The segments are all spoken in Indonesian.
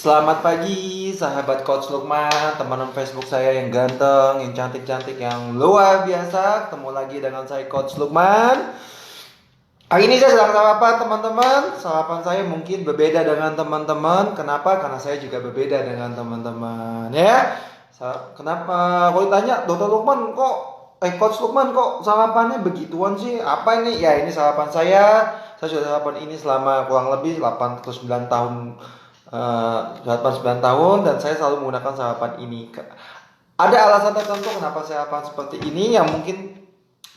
Selamat pagi, sahabat Coach Lukman, teman Facebook saya yang ganteng, yang cantik-cantik, yang luar biasa. Ketemu lagi dengan saya Coach Lukman. Hari ini saya sedang sarapan teman-teman. Sarapan saya mungkin berbeda dengan teman-teman. Kenapa? Karena saya juga berbeda dengan teman-teman. Ya, kenapa? Kalau ditanya, Dokter Lukman kok, Coach Lukman kok sarapannya begituan sih? Apa ini? Ya ini sarapan saya. Saya sudah sarapan ini selama kurang lebih 8 atau 9 tahun. 8 tahun dan saya selalu menggunakan sarapan ini. Ada alasan tertentu kenapa sarapan seperti ini yang mungkin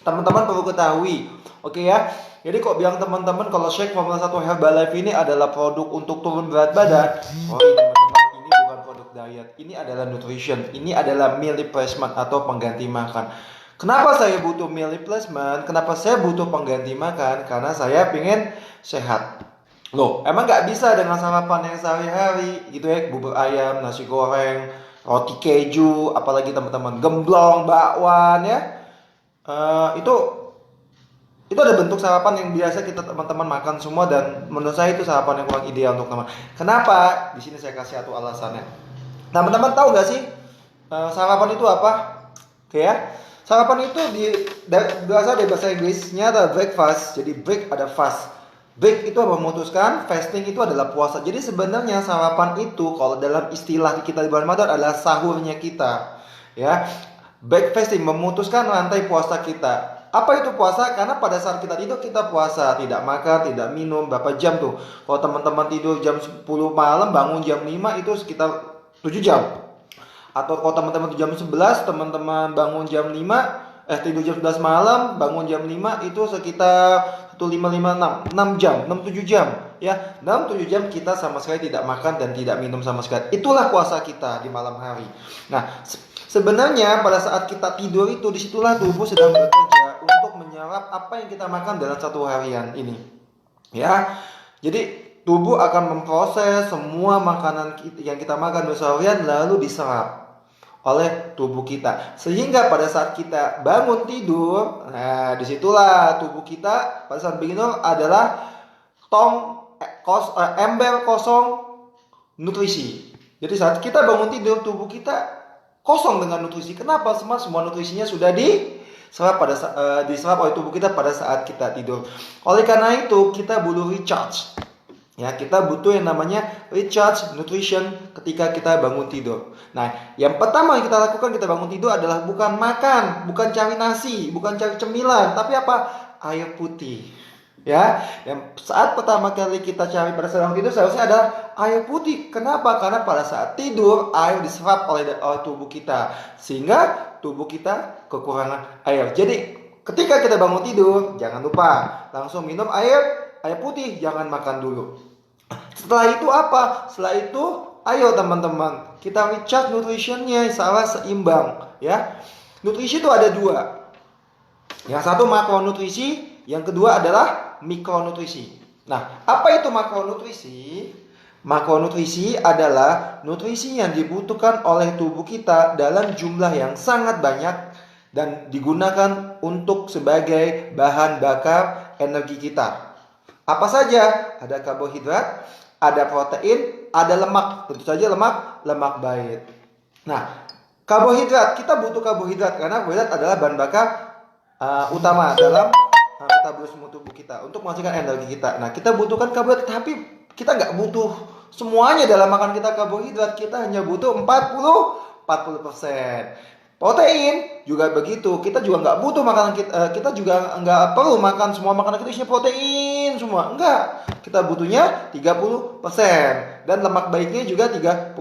teman-teman perlu ketahui. Oke ya. Jadi kok bilang teman-teman kalau Shake Formula 1 Herbalife ini adalah produk untuk turun berat badan. Oh ini teman-teman, ini bukan produk diet. Ini adalah nutrition. Ini adalah meal replacement atau pengganti makan. Kenapa saya butuh meal replacement? Kenapa saya butuh pengganti makan? Karena saya pengen sehat. Loh, emang nggak bisa dengan sarapan yang sehari-hari gitu ya, bubur ayam, nasi goreng, roti keju, apalagi teman-teman gemblong, bakwan ya. Itu ada bentuk sarapan yang biasa kita teman-teman makan semua dan menurut saya itu sarapan yang kurang ideal untuk teman. Kenapa? Di sini saya kasih satu alasannya. Teman-teman tahu nggak sih sarapan itu apa? Oke ya. Sarapan itu berasal dari bahasa Inggrisnya adalah breakfast. Jadi break ada fast. Break itu memutuskan, fasting itu adalah puasa. Jadi sebenarnya sarapan itu kalau dalam istilah kita di bulan Ramadan adalah sahurnya kita. Ya. Break fasting memutuskan rantai puasa kita. Apa itu puasa? Karena pada saat kita tidur kita puasa, tidak makan, tidak minum, berapa jam tuh? Kalau teman-teman tidur jam 10 malam, bangun jam 5 itu sekitar 7 jam. Atau kalau teman-teman jam 11, teman-teman bangun jam 5, tidur jam 11 malam, bangun jam 5 itu sekitar 6 jam, 6-7 jam ya. 6-7 jam kita sama sekali tidak makan dan tidak minum sama sekali. Itulah puasa kita di malam hari. Nah, sebenarnya pada saat kita tidur itu disitulah tubuh sedang bekerja untuk menyerap apa yang kita makan dalam satu harian ini. Ya. Jadi tubuh akan memproses semua makanan yang kita makan dalam seharian lalu diserap oleh tubuh kita, sehingga pada saat kita bangun tidur, nah disitulah tubuh kita pada saat begini adalah ember kosong nutrisi. Jadi saat kita bangun tidur, tubuh kita kosong dengan nutrisi. Kenapa? Semua nutrisinya sudah diserap oleh tubuh kita pada saat kita tidur. Oleh karena itu kita butuh recharge. Ya, kita butuh yang namanya recharge nutrition ketika kita bangun tidur. Nah, yang pertama yang kita lakukan kita bangun tidur adalah bukan makan, bukan cari nasi, bukan cari cemilan, tapi apa? Air putih. Ya, yang saat pertama kali kita cari pada saat bangun tidur seharusnya ada air putih. Kenapa? Karena pada saat tidur air diserap oleh tubuh kita sehingga tubuh kita kekurangan air. Jadi, ketika kita bangun tidur, jangan lupa langsung minum air putih, jangan makan dulu. Setelah itu apa? Setelah itu ayo teman-teman, kita recharge nutritionnya secara seimbang ya. Nutrisi itu ada dua. Yang satu makronutrisi, yang kedua adalah mikronutrisi. Nah, apa itu makronutrisi? Makronutrisi adalah nutrisi yang dibutuhkan oleh tubuh kita dalam jumlah yang sangat banyak dan digunakan untuk sebagai bahan bakar energi kita. Apa saja? Ada karbohidrat, ada protein, ada lemak. Tentu saja lemak baik. Nah, karbohidrat, kita butuh karbohidrat karena karbohidrat adalah bahan bakar utama dalam metabolisme tubuh kita untuk menghasilkan energi kita. Nah, kita butuhkan karbohidrat, tapi kita nggak butuh semuanya dalam makan kita karbohidrat. Kita hanya butuh 40%. Protein juga begitu. Kita juga nggak butuh makanan kita juga nggak perlu makan semua makanan kita isinya protein semua. Enggak. Kita butuhnya 30% dan lemak baiknya juga 30%.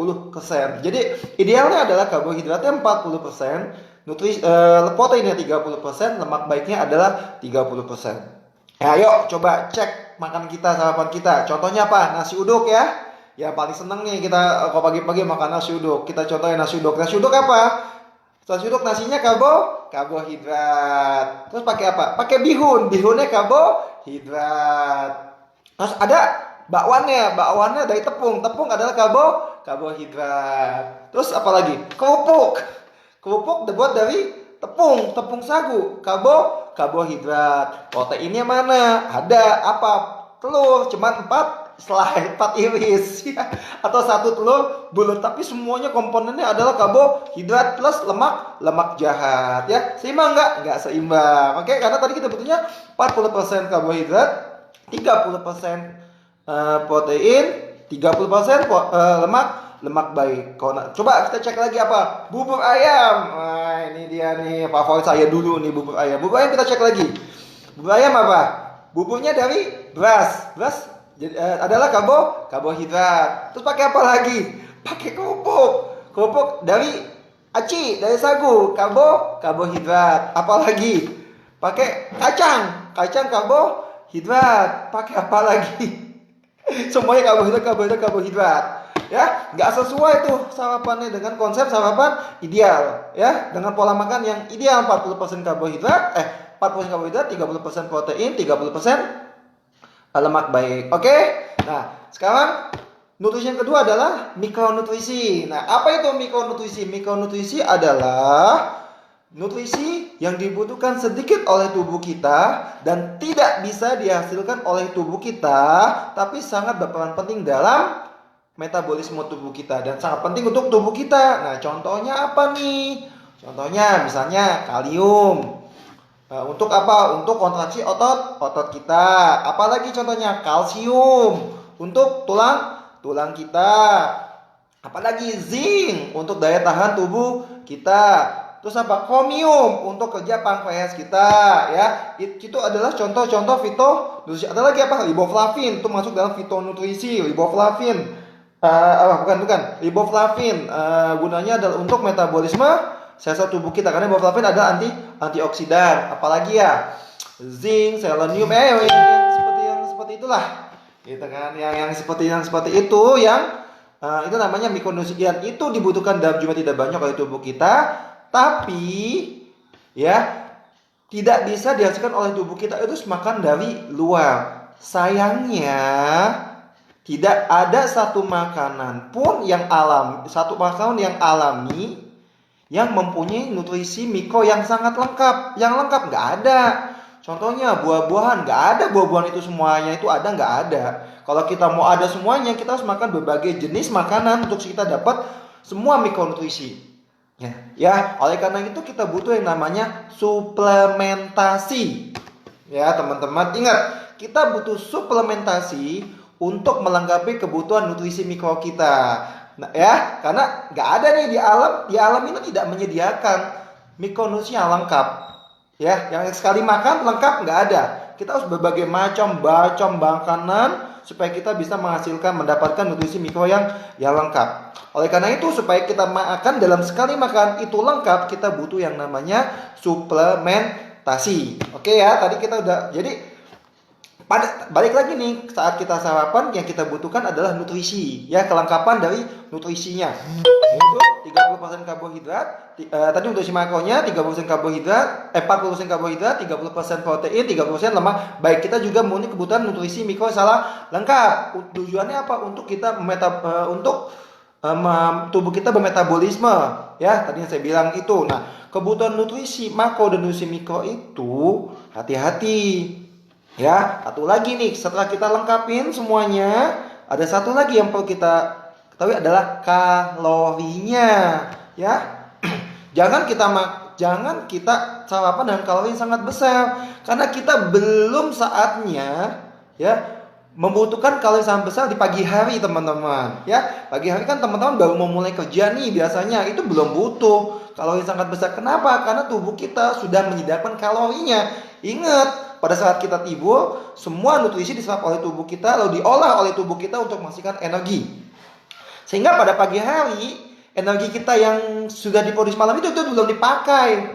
Jadi idealnya adalah karbohidratnya 40%, proteinnya 30%, lemak baiknya adalah 30%. Ayo coba cek makan kita, sarapan kita. Contohnya apa? Nasi uduk ya. Ya paling seneng nih kita kalau pagi-pagi makan nasi uduk. Kita contohnya nasi uduk. Nasi uduk apa? Nasi uduk nasinya karbohidrat. Terus pakai apa? Pakai bihunnya karbohidrat. Terus ada bakwannya dari tepung adalah karbohidrat. Terus apa lagi? Kerupuk dibuat dari tepung sagu, karbohidrat. Proteinnya mana? Ada apa? Telur, cuma selai, 4 iris ya. Atau 1 telur bulat, tapi semuanya komponennya adalah karbohidrat plus lemak jahat ya. Seimbang nggak? Nggak seimbang. Oke, karena tadi kita butuhnya 40% karbohidrat, 30% protein, 30% lemak baik. Coba kita cek lagi apa? Bubur ayam. Nah, ini dia nih favorit saya dulu nih, bubur ayam. Bubur ayam kita cek lagi. Bubur ayam apa? Buburnya dari beras. Beras adalah karbohidrat. Terus pakai apa lagi? Pakai kerupuk. Kerupuk dari aci, dari sagu, karbohidrat. Apa lagi? Pakai kacang. Kacang karbohidrat. Pakai apa lagi? Semuanya karbohidrat. Ya, nggak sesuai tuh sarapannya dengan konsep sarapan ideal. Ya, dengan pola makan yang ideal 40% karbohidrat, 40% karbohidrat, 30% protein, 30% lemak baik. Oke? Nah, sekarang nutrisi yang kedua adalah mikronutrisi. Nah, apa itu mikronutrisi? Mikronutrisi adalah nutrisi yang dibutuhkan sedikit oleh tubuh kita dan tidak bisa dihasilkan oleh tubuh kita, tapi sangat berperan penting dalam metabolisme tubuh kita dan sangat penting untuk tubuh kita. Nah, contohnya apa nih? Contohnya misalnya kalium. Untuk apa? Untuk kontraksi otot kita. Apalagi contohnya kalsium untuk tulang kita. Apalagi zinc untuk daya tahan tubuh kita. Terus apa? Kromium untuk kerja pankreas kita, ya. Itu adalah contoh-contoh fitonutrisi. Ada lagi apa? Riboflavin itu masuk dalam fitonutrisi. Riboflavin bukan riboflavin gunanya adalah untuk metabolisme sel-sel tubuh kita, karena riboflavin adalah antioksidan. Apalagi ya, zinc, selenium, yang seperti itulah, gitu kan, yang seperti itu itu namanya mikronutrien. Itu dibutuhkan dalam jumlah tidak banyak oleh tubuh kita, tapi ya tidak bisa dihasilkan oleh tubuh kita, itu makan dari luar. Sayangnya tidak ada satu makanan yang alami yang mempunyai nutrisi mikro yang sangat lengkap. Yang lengkap nggak ada. Contohnya buah-buahan, nggak ada buah-buahan itu semuanya itu ada, nggak ada. Kalau kita mau ada semuanya, kita harus makan berbagai jenis makanan untuk kita dapat semua mikronutrisi. Ya, oleh karena itu kita butuh yang namanya suplementasi. Ya, teman-teman ingat, kita butuh suplementasi untuk melengkapi kebutuhan nutrisi mikro kita. Nah, ya, karena nggak ada nih di alam ini tidak menyediakan mikronutrisi yang lengkap. Ya, yang sekali makan lengkap nggak ada. Kita harus berbagai macam makanan supaya kita bisa mendapatkan nutrisi mikro yang lengkap. Oleh karena itu, supaya kita makan dalam sekali makan itu lengkap, kita butuh yang namanya suplementasi. Oke ya, tadi kita udah balik lagi nih, saat kita sarapan yang kita butuhkan adalah nutrisi, ya, kelengkapan dari nutrisinya. Itu 30% karbohidrat, tadi nutrisi makronya 30% karbohidrat, 40% karbohidrat, 30% protein, 30% lemak. Baik, kita juga mempunyai kebutuhan nutrisi mikro salah lengkap. Tujuannya apa? Untuk kita tubuh kita bermetabolisme, ya, tadi yang saya bilang itu. Nah, kebutuhan nutrisi makro dan nutrisi mikro itu hati-hati. Ya, satu lagi nih, setelah kita lengkapin semuanya, ada satu lagi yang perlu kita ketahui adalah kalorinya. Ya, jangan kita sarapan dengan kalori yang sangat besar, karena kita belum saatnya, ya, membutuhkan kalori sangat besar di pagi hari, teman-teman. Ya, pagi hari kan teman-teman baru mau mulai kerja nih, biasanya itu belum butuh kalori sangat besar. Kenapa? Karena tubuh kita sudah menyediakan kalorinya. Ingat, pada saat kita tidur, semua nutrisi diserap oleh tubuh kita, lalu diolah oleh tubuh kita untuk menghasilkan energi. Sehingga pada pagi hari, energi kita yang sudah diproduksi malam itu belum dipakai.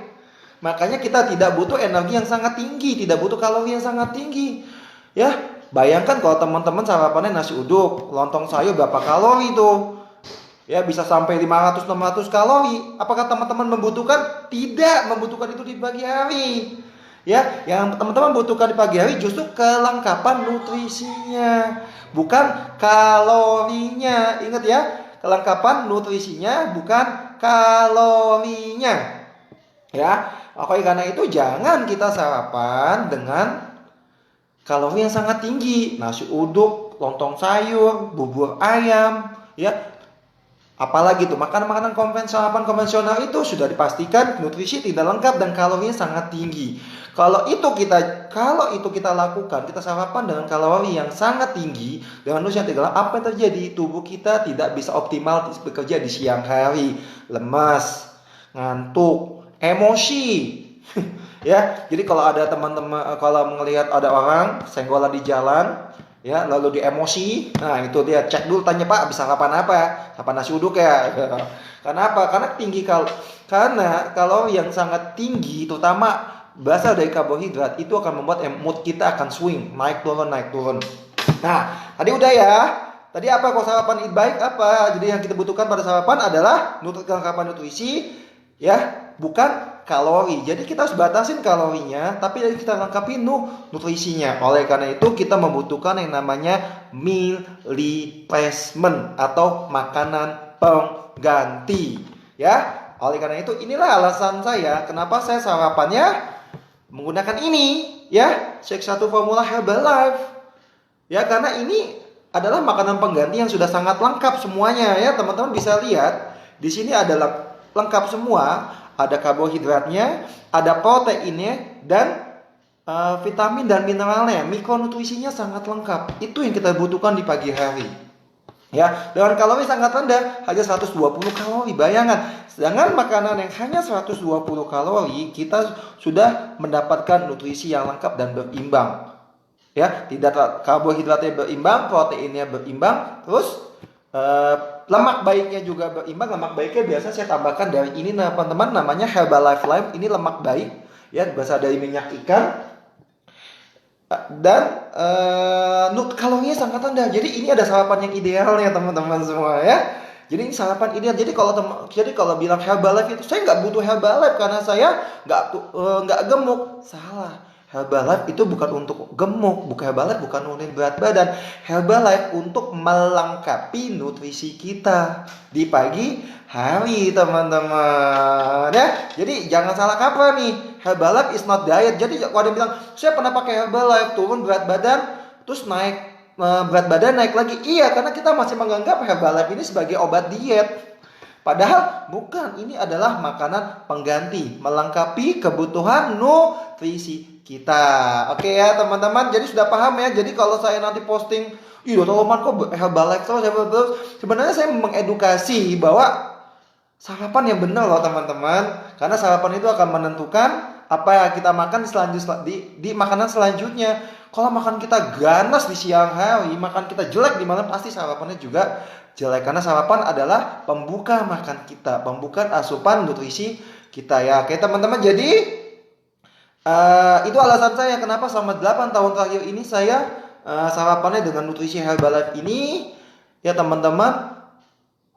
Makanya kita tidak butuh energi yang sangat tinggi, tidak butuh kalori yang sangat tinggi. Ya, bayangkan kalau teman-teman sarapannya nasi uduk, lontong sayur, berapa kalori tuh? Ya, bisa sampai 500-600 kalori. Apakah teman-teman membutuhkan? Tidak membutuhkan itu di pagi hari. Ya, yang teman-teman butuhkan di pagi hari justru kelengkapan nutrisinya, bukan kalorinya. Ingat ya, kelengkapan nutrisinya bukan kalorinya. Ya, oleh karena itu jangan kita sarapan dengan kalori yang sangat tinggi. Nasi uduk, lontong sayur, bubur ayam, ya. Apalagi tuh makanan-makanan konvensional itu sudah dipastikan nutrisi tidak lengkap dan kalorinya sangat tinggi. Kalau itu kita lakukan, kita sarapan dengan kalori yang sangat tinggi, dengan nutrisi yang tidak lengkap, apa yang terjadi? Tubuh kita tidak bisa optimal bekerja di siang hari, lemas, ngantuk, emosi. Ya, jadi kalau ada teman-teman, kalau melihat ada orang senggolan di jalan, ya lalu dia emosi, nah itu dia cek dulu, tanya, Pak bisa sarapan apa? Sarapan nasi uduk ya. Karena apa? Karena kalori yang sangat tinggi, terutama berasal dari karbohidrat, itu akan membuat mood kita akan swing, naik turun. Nah, tadi udah ya. Tadi apa kalau sarapan baik apa? Jadi yang kita butuhkan pada sarapan adalah kelengkapan nutrisi, ya, bukan kalori. Jadi kita harus batasin kalorinya, tapi kita lengkapi nutrisinya. Oleh karena itu kita membutuhkan yang namanya meal replacement atau makanan pengganti. Ya, oleh karena itu inilah alasan saya kenapa saya sarapannya menggunakan ini, ya, Shake 1 Formula Herbalife. Ya, karena ini adalah makanan pengganti yang sudah sangat lengkap semuanya, ya. Teman-teman bisa lihat di sini adalah lengkap semua. Ada karbohidratnya, ada proteinnya, dan vitamin dan mineralnya. Mikronutrisinya sangat lengkap. Itu yang kita butuhkan di pagi hari. Ya, dengan kalori sangat rendah, hanya 120 kalori. Bayangkan, sedangkan makanan yang hanya 120 kalori, kita sudah mendapatkan nutrisi yang lengkap dan berimbang. Ya, tidak karbohidratnya berimbang, proteinnya berimbang, terus lemak baiknya juga berimbang. Lemak baiknya biasa saya tambahkan dari ini, teman-teman, namanya Herbalife Life. Ini lemak baik, ya, berasal dari minyak ikan, dan kalorinya sangat rendah. Jadi ini ada sarapan yang idealnya, teman-teman semua, ya. Jadi ini sarapan ideal. Jadi kalau bilang Herbalife itu, saya nggak butuh Herbalife karena saya nggak gemuk. Salah. Herbalife itu bukan untuk gemuk, Herbalife bukan nurunin berat badan. Herbalife untuk melengkapi nutrisi kita di pagi hari, teman-teman, ya. Jadi jangan salah kaprah nih. Herbalife is not diet. Jadi kalau ada yang bilang, saya pernah pakai Herbalife, turun berat badan, terus naik berat badan naik lagi. Iya, karena kita masih menganggap Herbalife ini sebagai obat diet. Padahal bukan, ini adalah makanan pengganti, melengkapi kebutuhan nutrisi kita. Oke ya, teman-teman, jadi sudah paham ya. Jadi kalau saya nanti posting, ih Dr. Loman kok Herbalife terus, sebenarnya saya mengedukasi bahwa sarapan yang benar loh, teman-teman. Karena sarapan itu akan menentukan apa yang kita makan di makanan selanjutnya. Kalau makan kita ganas di siang hari, makan kita jelek di malam, pasti sarapannya juga jelek. Karena sarapan adalah pembuka makan kita, pembuka asupan nutrisi kita, ya. Oke teman-teman, jadi itu alasan saya kenapa selama 8 tahun terakhir ini saya sarapannya dengan nutrisi Herbalife ini, ya teman-teman.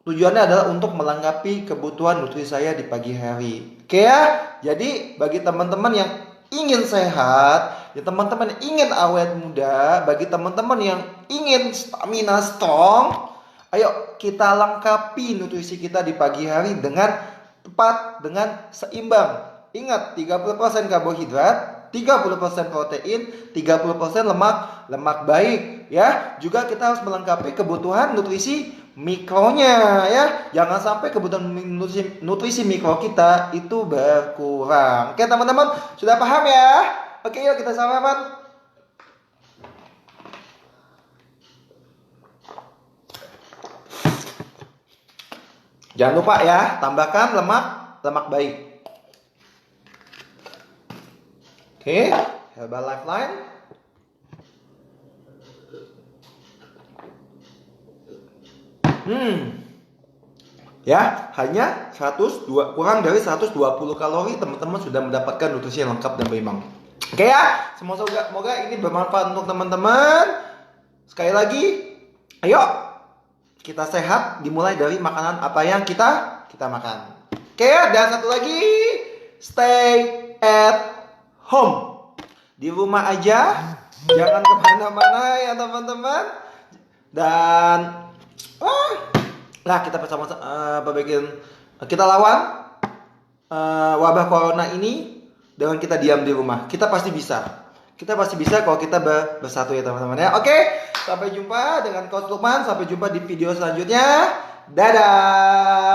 Tujuannya adalah untuk melengkapi kebutuhan nutrisi saya di pagi hari. Oke ya, jadi bagi teman-teman yang ingin sehat, ya teman-teman yang ingin awet muda, bagi teman-teman yang ingin stamina strong, ayo kita lengkapi nutrisi kita di pagi hari dengan tepat, dengan seimbang. Ingat, 30% karbohidrat, 30% protein, 30% lemak baik, ya. Juga kita harus melengkapi kebutuhan nutrisi mikronya, ya. Jangan sampai kebutuhan nutrisi mikro kita itu berkurang. Oke teman-teman, sudah paham ya? Oke, yuk kita sarapan. Jangan lupa ya, tambahkan lemak baik. Oke, Herbalife Line. Ya, hanya kurang dari 120 kalori, teman-teman sudah mendapatkan nutrisi yang lengkap dan berimbang. Oke ya, semoga ini bermanfaat untuk teman-teman. Sekali lagi, ayo kita sehat dimulai dari makanan apa yang kita makan. Oke ya, dan satu lagi, stay at home. Di rumah aja, jangan kemana-mana ya teman-teman. Dan kita bersama kita lawan wabah corona ini dengan kita diam di rumah. Kita pasti bisa kalau kita bersatu ya teman-teman ya. Oke, Sampai jumpa dengan Coach Lukman. Sampai jumpa di video selanjutnya. Dadah.